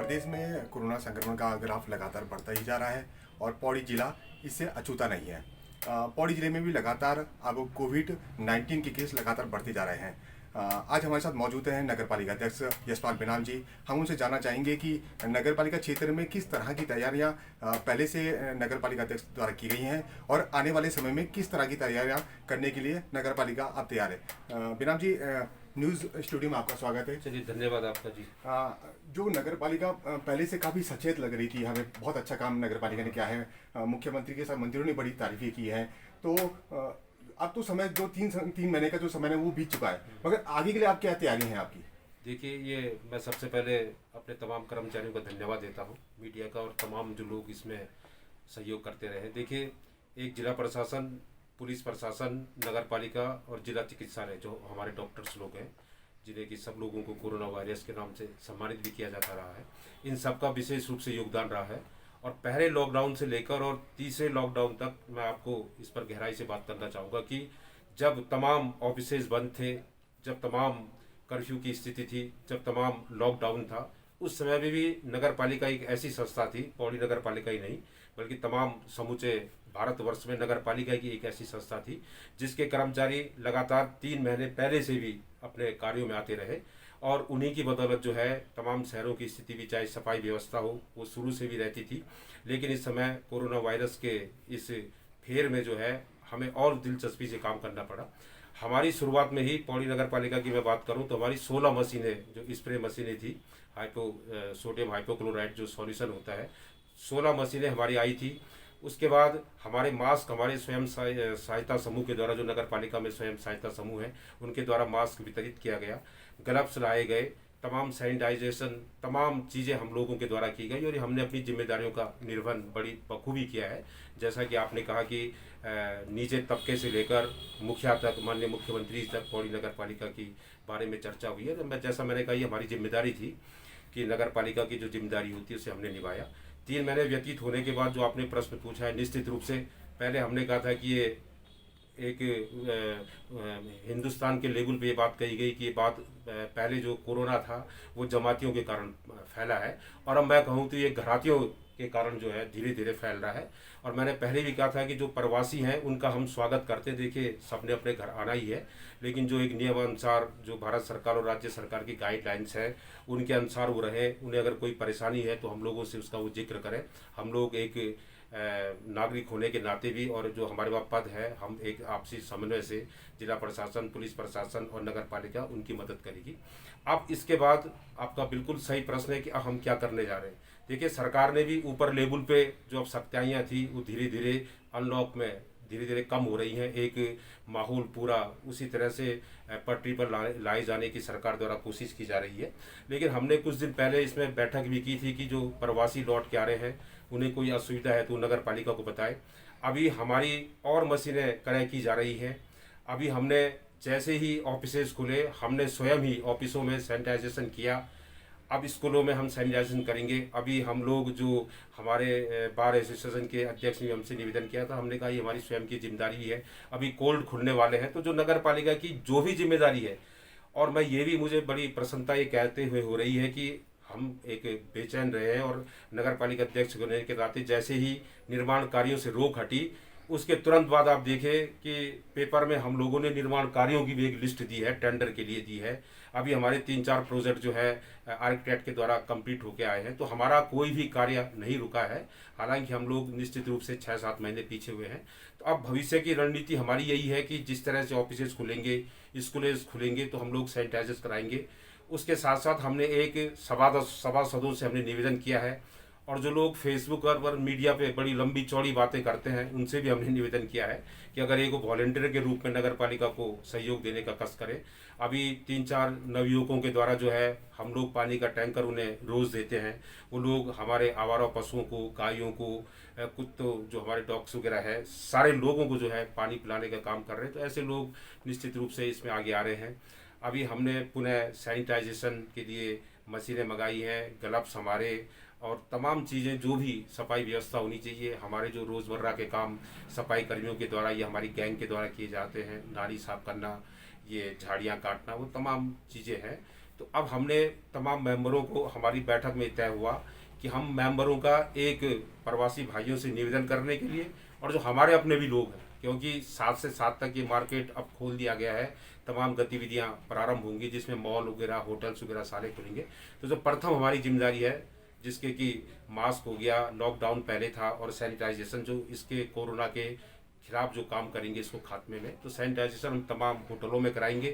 प्रदेश में कोरोना संक्रमण का ग्राफ लगातार बढ़ता ही जा रहा है और पौड़ी जिला इससे अछूता नहीं है। पौड़ी जिले में भी लगातार अब कोविड-19 के केस लगातार बढ़ते जा रहे हैं। आज हमारे साथ मौजूद हैं नगर पालिका अध्यक्ष यशपाल बेनाम जी। हम उनसे जानना चाहेंगे कि नगर पालिका क्षेत्र में किस तरह की तैयारियां पहले से नगर पालिका अध्यक्ष द्वारा की गई हैं और आने वाले समय में किस तरह की तैयारियां करने के लिए नगर पालिका अब तैयार है। बेनाम जी, न्यूज़ स्टूडियो में आपका स्वागत है। चलिए, धन्यवाद आपका जी। जो नगर पालिका पहले से काफ़ी सचेत लग रही थी, हमें बहुत अच्छा काम नगर पालिका ने किया है। मुख्यमंत्री के साथ मंत्रियों ने बड़ी तारीफें की हैं। तो अब तो समय जो तीन महीने का जो समय है वो बीत चुका है, मगर आगे के लिए आप क्या तैयारी है आपकी? देखिए, ये मैं सबसे पहले अपने तमाम कर्मचारियों का धन्यवाद देता हूँ, मीडिया का और तमाम जो लोग इसमें सहयोग करते रहे। देखिए, एक जिला प्रशासन, पुलिस प्रशासन, नगर पालिका और जिला चिकित्सालय, जो हमारे डॉक्टर्स लोग हैं, जिन्हें कि सब लोगों को कोरोना वायरस के नाम से सम्मानित भी किया जाता रहा है, इन सब का विशेष रूप से योगदान रहा है। और पहले लॉकडाउन से लेकर और तीसरे लॉकडाउन तक मैं आपको इस पर गहराई से बात करना चाहूँगा कि जब तमाम ऑफिसेज बंद थे, जब तमाम कर्फ्यू की स्थिति थी, जब तमाम लॉकडाउन था, उस समय में भी नगर पालिका एक ऐसी संस्था थी, पौड़ी नगर पालिका ही नहीं बल्कि तमाम समूचे भारतवर्ष में नगर पालिका की एक ऐसी संस्था थी जिसके कर्मचारी लगातार 3 महीने पहले से भी अपने कार्यों में आते रहे। और उन्हीं की बदौलत जो है तमाम शहरों की स्थिति भी, चाहे सफाई व्यवस्था हो, वो शुरू से भी रहती थी। लेकिन इस समय कोरोना वायरस के इस फेर में जो है हमें और दिलचस्पी से काम करना पड़ा। हमारी शुरुआत में ही पौड़ी नगर पालिका की मैं बात करूं तो हमारी 16 मशीनें, जो स्प्रे मशीनें थी, सोडियम हाइपोक्लोराइड जो सॉल्यूशन होता है, 16 मशीनें हमारी आई थी। उसके बाद हमारे मास्क, हमारे स्वयं सहायता समूह के द्वारा, जो नगर पालिका में स्वयं सहायता समूह है, उनके द्वारा मास्क वितरित किया गया, ग्लव्स लाए गए, तमाम सैनिटाइजेशन, तमाम चीज़ें हम लोगों के द्वारा की गई और हमने अपनी जिम्मेदारियों का निर्वहन बड़ी बखूबी किया है। जैसा कि आपने कहा कि नीचे तबके से लेकर मुखिया तक, माननीय मुख्यमंत्री तक पौड़ी नगर पालिका की बारे में चर्चा हुई है। तो जैसा मैंने कहा, ये हमारी जिम्मेदारी थी कि नगर पालिका की जो जिम्मेदारी होती है उसे हमने निभाया। 3 महीने व्यतीत होने के बाद जो आपने प्रश्न पूछा है, निश्चित रूप से पहले हमने कहा था कि ये एक हिंदुस्तान के लेवल पे ये बात कही गई कि ये बात पहले जो कोरोना था वो जमातियों के कारण फैला है, और अब मैं कहूँ तो ये घरातियों के कारण जो है धीरे धीरे फैल रहा है। और मैंने पहले भी कहा था कि जो प्रवासी हैं उनका हम स्वागत करते, देखिए सबने अपने घर आना ही है, लेकिन जो एक नियमानुसार जो भारत सरकार और राज्य सरकार की गाइडलाइंस है उनके अनुसार वो रहें। उन्हें अगर कोई परेशानी है तो हम लोगों से उसका वो जिक्र करें। हम लोग एक नागरिक होने के नाते भी, और जो हमारे पास पद है, हम एक आपसी समन्वय से जिला प्रशासन, पुलिस प्रशासन और नगर पालिका उनकी मदद करेगी। अब इसके बाद आपका बिल्कुल सही प्रश्न है कि अब हम क्या करने जा रहे हैं। देखिए, सरकार ने भी ऊपर लेवल पे जो अब सख्ताइयाँ थी वो धीरे धीरे अनलॉक में धीरे धीरे कम हो रही हैं। एक माहौल पूरा उसी तरह से पटरी पर लाए जाने की सरकार द्वारा कोशिश की जा रही है। लेकिन हमने कुछ दिन पहले इसमें बैठक भी की थी कि जो प्रवासी लौट के आ रहे हैं उन्हें कोई असुविधा है तो नगर पालिका को बताएं। अभी हमारी और मशीनें क्रय की जा रही हैं। अभी हमने जैसे ही ऑफिसेज खुले, हमने स्वयं ही ऑफिसों में सैनिटाइजेशन किया। अब स्कूलों में हम सैनिटाइजेशन करेंगे। अभी हम लोग, जो हमारे बार एसोसिएशन के अध्यक्ष ने हमसे निवेदन किया था, हमने कहा ये हमारी स्वयं की जिम्मेदारी है। अभी कोल्ड खुलने वाले हैं तो जो नगर पालिका की जो भी जिम्मेदारी है, और मैं ये भी, मुझे बड़ी प्रसन्नता ये कहते हुए हो रही है कि हम एक बेचैन रहे हैं और नगर पालिका अध्यक्ष होने के नाते जैसे ही निर्माण कार्यों से रोक हटी, उसके तुरंत बाद आप देखें कि पेपर में हम लोगों ने निर्माण कार्यों की भी एक लिस्ट दी है, टेंडर के लिए दी है। अभी हमारे 3-4 प्रोजेक्ट जो है आर्किटेक्ट के द्वारा कंप्लीट होके आए हैं, तो हमारा कोई भी कार्य नहीं रुका है। हालांकि हम लोग निश्चित रूप से 6-7 महीने पीछे हुए हैं। तो अब भविष्य की रणनीति हमारी यही है कि जिस तरह से ऑफिसेज खुलेंगे, स्कूलेज खुलेंगे, तो हम लोग सैनिटाइजर कराएंगे। उसके साथ साथ हमने एक सभासदों से हमने निवेदन किया है, और जो लोग फेसबुक और मीडिया पे बड़ी लंबी चौड़ी बातें करते हैं उनसे भी हमने निवेदन किया है कि अगर एक वॉलंटियर के रूप में नगर पालिका को सहयोग देने का कष्ट करें। अभी 3-4 नवयुवकों के द्वारा जो है हम लोग पानी का टैंकर उन्हें रोज़ देते हैं। वो लोग हमारे आवारा पशुओं को, गायों को, कुत्तों, जो हमारे डॉग्स वगैरह है, सारे लोगों को जो है पानी पिलाने का काम कर रहे हैं। तो ऐसे लोग निश्चित रूप से इसमें आगे आ रहे हैं। अभी हमने पुनः सैनिटाइजेशन के लिए मशीनें मंगाई हैं, ग्लव्स हमारे, और तमाम चीज़ें जो भी सफाई व्यवस्था होनी चाहिए, हमारे जो रोज़मर्रा के काम सफाई कर्मियों के द्वारा या हमारी गैंग के द्वारा किए जाते हैं, नाली साफ करना, ये झाड़ियाँ काटना, वो तमाम चीज़ें हैं तो अब हमने तमाम मेंबरों को, हमारी बैठक में तय हुआ कि हम मेंबरों का एक प्रवासी भाइयों से निवेदन करने के लिए, और जो हमारे अपने भी लोग हैं, क्योंकि 7 से 7 तक ये मार्केट अब खोल दिया गया है, तमाम गतिविधियां प्रारंभ होंगी जिसमें मॉल वगैरह, होटल्स वगैरह सारे खुलेंगे। तो जो प्रथम हमारी जिम्मेदारी है, जिसके कि मास्क हो गया, लॉकडाउन पहले था, और सैनिटाइजेशन जो इसके कोरोना के खिलाफ जो काम करेंगे इसको खात्मे में, तो सैनिटाइजेशन हम तमाम होटलों में कराएंगे,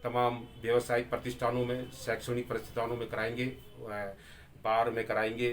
तमाम व्यवसायिक प्रतिष्ठानों में, शैक्षणिक प्रतिष्ठानों में कराएंगे, बार में कराएंगे,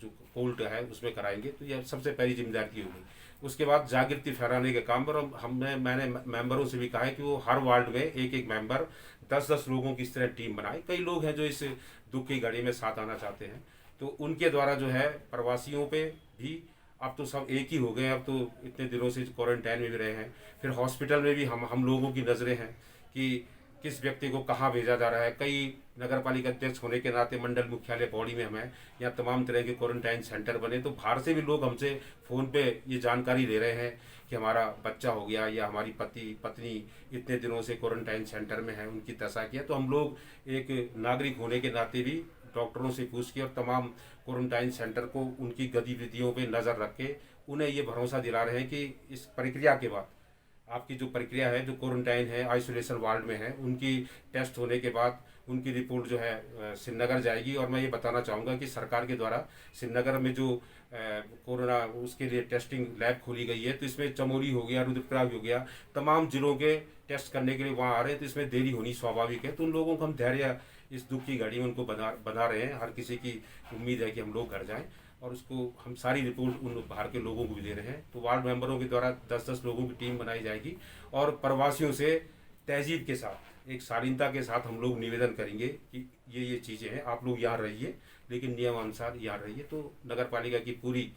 जो कोल्ड है उसमें कराएंगे। तो यह सबसे पहली जिम्मेदारी होगी। उसके बाद जागृति फैलाने के काम पर मैंने मेंबरों से भी कहा है कि वो हर वार्ड में एक एक मेंबर 10-10 लोगों की इस तरह टीम बनाए। कई लोग हैं जो इस दुख की घड़ी में साथ आना चाहते हैं, तो उनके द्वारा जो है प्रवासियों पे भी, अब तो सब एक ही हो गए, अब तो इतने दिनों से क्वारंटाइन में भी रहे हैं, फिर हॉस्पिटल में भी हम लोगों की नज़रें हैं कि किस व्यक्ति को कहाँ भेजा जा रहा है। कई नगर पालिका अध्यक्ष होने के नाते मंडल मुख्यालय पौड़ी में हमें यहाँ तमाम तरह के क्वारंटाइन सेंटर बने, तो बाहर से भी लोग हमसे फ़ोन पे ये जानकारी ले रहे हैं कि हमारा बच्चा हो गया या हमारी पत्नी इतने दिनों से क्वारंटाइन सेंटर में है, उनकी दशा किया। तो हम लोग एक नागरिक होने के नाते भी डॉक्टरों से पूछ के और तमाम क्वारंटाइन सेंटर को उनकी गतिविधियों पे नज़र रख के उन्हें ये भरोसा दिला रहे हैं कि इस प्रक्रिया के बाद आपकी जो प्रक्रिया है, जो क्वारंटाइन है, आइसोलेशन वार्ड में है, उनकी टेस्ट होने के बाद उनकी रिपोर्ट जो है श्रीनगर जाएगी। और मैं ये बताना चाहूँगा कि सरकार के द्वारा श्रीनगर में जो कोरोना उसके लिए टेस्टिंग लैब खोली गई है, तो इसमें चमोली हो गया, रुद्रप्रयाग हो गया, तमाम जिलों के टेस्ट करने के लिए वहाँ आ रहे हैं, तो इसमें देरी होनी स्वाभाविक है। तो उन लोगों को हम धैर्य इस दुख की घड़ी में उनको बना रहे हैं। हर किसी की उम्मीद है कि हम लोग घर जाएं, और उसको हम सारी रिपोर्ट उन बाहर के लोगों को भी दे रहे हैं। तो वार्ड मेंबरों के द्वारा 10-10 लोगों की टीम बनाई जाएगी, और प्रवासियों से तहजीब के साथ, एक शालीनता के साथ हम लोग निवेदन करेंगे कि ये चीज़ें हैं, आप लोग यहाँ रहिए, लेकिन नियमानुसार यहाँ रहिए। तो नगर पालिका की पूरी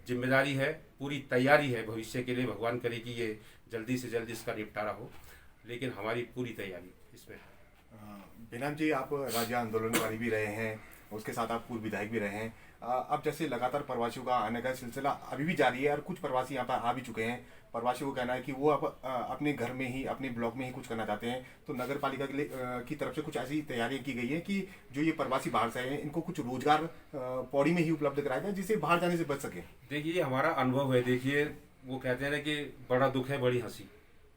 जिम्मेदारी है, पूरी तैयारी है भविष्य के लिए। भगवान करे कि ये जल्दी से जल्दी इसका निपटारा हो, लेकिन हमारी पूरी तैयारी इसमें है। बेनम जी, आप राज्य आंदोलनकारी भी रहे हैं, उसके साथ आप पूर्व विधायक भी रहे हैं। अब जैसे लगातार प्रवासियों का आने का सिलसिला अभी भी जारी है, और कुछ प्रवासी यहाँ पर आ भी चुके हैं। प्रवासियों को कहना है कि वो अब अपने घर में ही, अपने ब्लॉक में ही कुछ करना चाहते हैं। तो नगर पालिका के लिए की तरफ से कुछ ऐसी तैयारियां की गई है कि जो ये प्रवासी बाहर से आए हैं, इनको कुछ रोजगार पौड़ी में ही उपलब्ध कराया जाए, जिससे बाहर जाने से बच सके। देखिए, हमारा अनुभव है। देखिए, वो कहते हैं ना कि बड़ा दुख है बड़ी हंसी।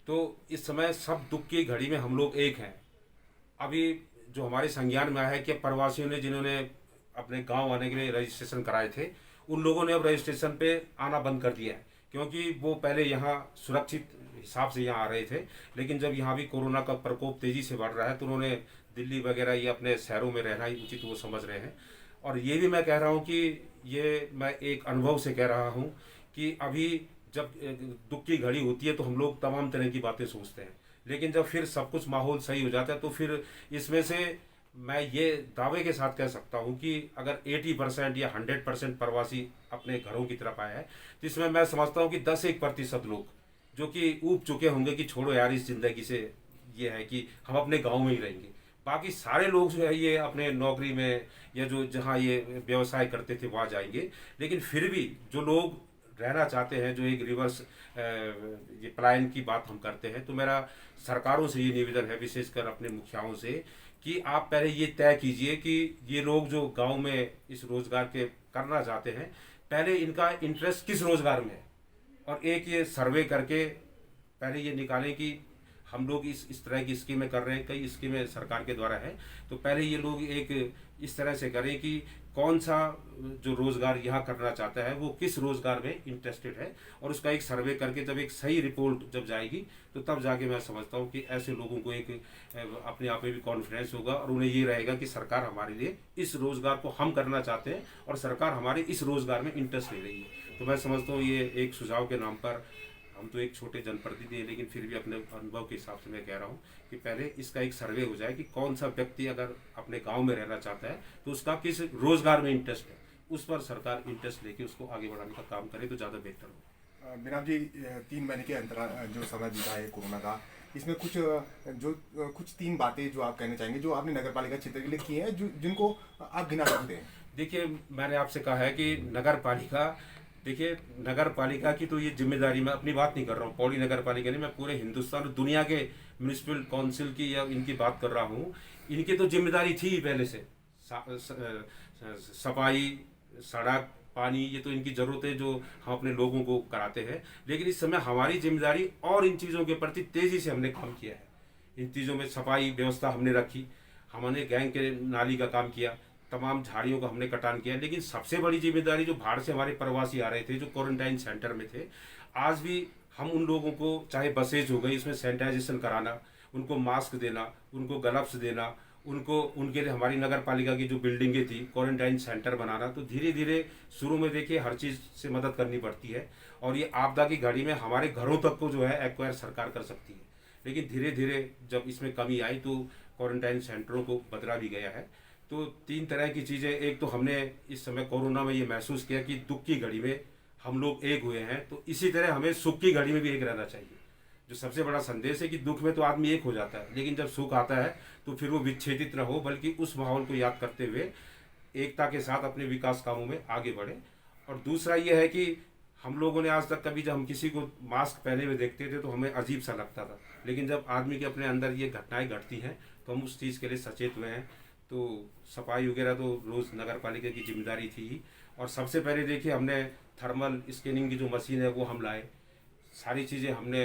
तो इस समय सब दुख की घड़ी में हम लोग एक हैं। अभी जो हमारे संज्ञान में आया है कि प्रवासियों ने, जिन्होंने अपने गांव आने के लिए रजिस्ट्रेशन कराए थे, उन लोगों ने अब रजिस्ट्रेशन पे आना बंद कर दिया है, क्योंकि वो पहले यहाँ सुरक्षित हिसाब से यहाँ आ रहे थे। लेकिन जब यहाँ भी कोरोना का प्रकोप तेज़ी से बढ़ रहा है, तो उन्होंने दिल्ली वगैरह या अपने शहरों में रहना ही उचित वो समझ रहे हैं। और ये भी मैं कह रहा हूँ कि ये मैं एक अनुभव से कह रहा हूँ कि अभी जब दुख की घड़ी होती है तो हम लोग तमाम तरह की बातें सोचते हैं, लेकिन जब फिर सब कुछ माहौल सही हो जाता है तो फिर इसमें से मैं ये दावे के साथ कह सकता हूँ कि अगर 80% या 100% प्रवासी अपने घरों की तरफ आया है, तो इसमें मैं समझता हूँ कि 10-1% लोग जो कि ऊब चुके होंगे कि छोड़ो यार इस ज़िंदगी से, ये है कि हम अपने गांव में ही रहेंगे। बाकी सारे लोग जो है ये अपने नौकरी में या जो जहाँ ये व्यवसाय करते थे वहाँ जाएंगे। लेकिन फिर भी जो लोग रहना चाहते हैं, जो एक रिवर्स ये पलायन की बात हम करते हैं, तो मेरा सरकारों से ये निवेदन है, विशेषकर अपने मुखियाओं से, कि आप पहले ये तय कीजिए कि ये लोग जो गांव में इस रोजगार के करना चाहते हैं, पहले इनका इंटरेस्ट किस रोजगार में है, और एक ये सर्वे करके पहले ये निकालें कि हम लोग इस तरह की स्कीमें कर रहे हैं, कई स्कीमें सरकार के द्वारा है, तो पहले ये लोग एक इस तरह से करें कि कौन सा जो रोज़गार यहाँ करना चाहता है वो किस रोज़गार में इंटरेस्टेड है, और उसका एक सर्वे करके जब एक सही रिपोर्ट जब जाएगी तो तब जाके मैं समझता हूँ कि ऐसे लोगों को एक अपने आप में भी कॉन्फिडेंस होगा, और उन्हें ये रहेगा कि सरकार हमारे लिए इस रोज़गार को हम करना चाहते हैं और सरकार हमारे इस रोज़गार में इंटरेस्ट ले रही है। तो मैं समझता हूँ ये एक सुझाव के नाम पर, हम तो एक छोटे जनप्रतिनिधि हैं, लेकिन फिर भी अपने अनुभव के हिसाब से मैं कह रहा हूँ कि पहले इसका एक सर्वे हो जाए कि कौन सा व्यक्ति अगर अपने गांव में रहना चाहता है तो उसका किस रोजगार में इंटरेस्ट है, उस पर सरकार इंटरेस्ट लेके उसको आगे बढ़ाने का काम करे तो ज़्यादा बेहतर हो। बेनम जी, 3 महीने के अंतराल जो समय बीता है कोरोना का, इसमें कुछ 3 बातें जो आप कहना चाहेंगे, जो आपने नगर पालिका क्षेत्र के लिए की हैं, जिनको आप गिना सकते हैं। देखिए, मैंने आपसे कहा है कि नगर पालिका, देखिए नगर पालिका की तो ये जिम्मेदारी, मैं अपनी बात नहीं कर रहा हूँ, पौड़ी नगर पालिका नहीं, मैं पूरे हिंदुस्तान और दुनिया के म्यूनिसिपल काउंसिल की या इनकी बात कर रहा हूँ इनकी तो जिम्मेदारी थी ही पहले से। सफाई, सड़क, पानी, ये तो इनकी ज़रूरतें जो हम अपने लोगों को कराते हैं। लेकिन इस समय हमारी जिम्मेदारी और इन चीज़ों के प्रति तेज़ी से हमने काम किया है। इन चीज़ों में सफाई व्यवस्था हमने रखी, हमने गैंग के नाली का काम किया, तमाम झाड़ियों का हमने कटान किया। लेकिन सबसे बड़ी जिम्मेदारी जो बाहर से हमारे प्रवासी आ रहे थे, जो क्वारंटाइन सेंटर में थे, आज भी हम उन लोगों को, चाहे बसेज हो गई, उसमें सैनिटाइजेशन कराना, उनको मास्क देना, उनको ग्लव्स देना, उनको उनके लिए हमारी नगर पालिका की जो बिल्डिंगें थी, क्वारंटाइन सेंटर बनाना। तो धीरे धीरे शुरू में देखिए हर चीज़ से मदद करनी पड़ती है, और ये आपदा की घड़ी में हमारे घरों तक को जो है एक्वायर सरकार कर सकती है। लेकिन धीरे धीरे जब इसमें कमी आई तो क्वारंटाइन सेंटरों को बदला भी गया है। तो 3 तरह की चीज़ें, एक तो हमने इस समय कोरोना में ये महसूस किया कि दुख की घड़ी में हम लोग एक हुए हैं, तो इसी तरह हमें सुख की घड़ी में भी एक रहना चाहिए। जो सबसे बड़ा संदेश है कि दुख में तो आदमी एक हो जाता है, लेकिन जब सुख आता है तो फिर वो विच्छेदित न हो, बल्कि उस माहौल को याद करते हुए एकता के साथ अपने विकास कामों में आगे बढ़े। और दूसरा ये है कि हम लोगों ने आज तक कभी जब हम किसी को मास्क पहने हुए देखते थे तो हमें अजीब सा लगता था, लेकिन जब आदमी के अपने अंदर ये घटनाएं घटती हैं तो हम उस चीज़ के लिए सचेत हुए हैं। तो सफाई वगैरह तो रोज़ नगर पालिका की जिम्मेदारी थी ही। और सबसे पहले देखिए हमने थर्मल स्कैनिंग की जो मशीन है वो हम लाए। सारी चीज़ें हमने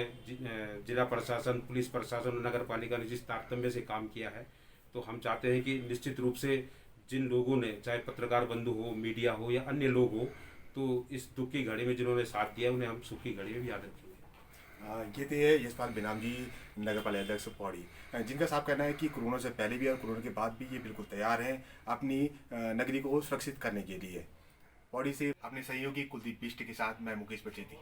जिला प्रशासन, पुलिस प्रशासन और नगर पालिका ने जिस तारतम्य से काम किया है, तो हम चाहते हैं कि निश्चित रूप से जिन लोगों ने, चाहे पत्रकार बंधु हो, मीडिया हो या अन्य लोग हो, तो इस दुख की घड़ी में जिन्होंने साथ दिया उन्हें हम सुख की घड़ी में भी याद रखेंगे। ये थे यशपाल बेनाम जी, नगर पालिका अध्यक्ष पौड़ी, जिनका साफ कहना है कि कोरोना से पहले भी और कोरोना के बाद भी ये बिल्कुल तैयार हैं अपनी नगरी को सुरक्षित करने के लिए। पौड़ी से अपने सहयोगी कुलदीप बिष्ट के साथ मैं मुकेश बचेती।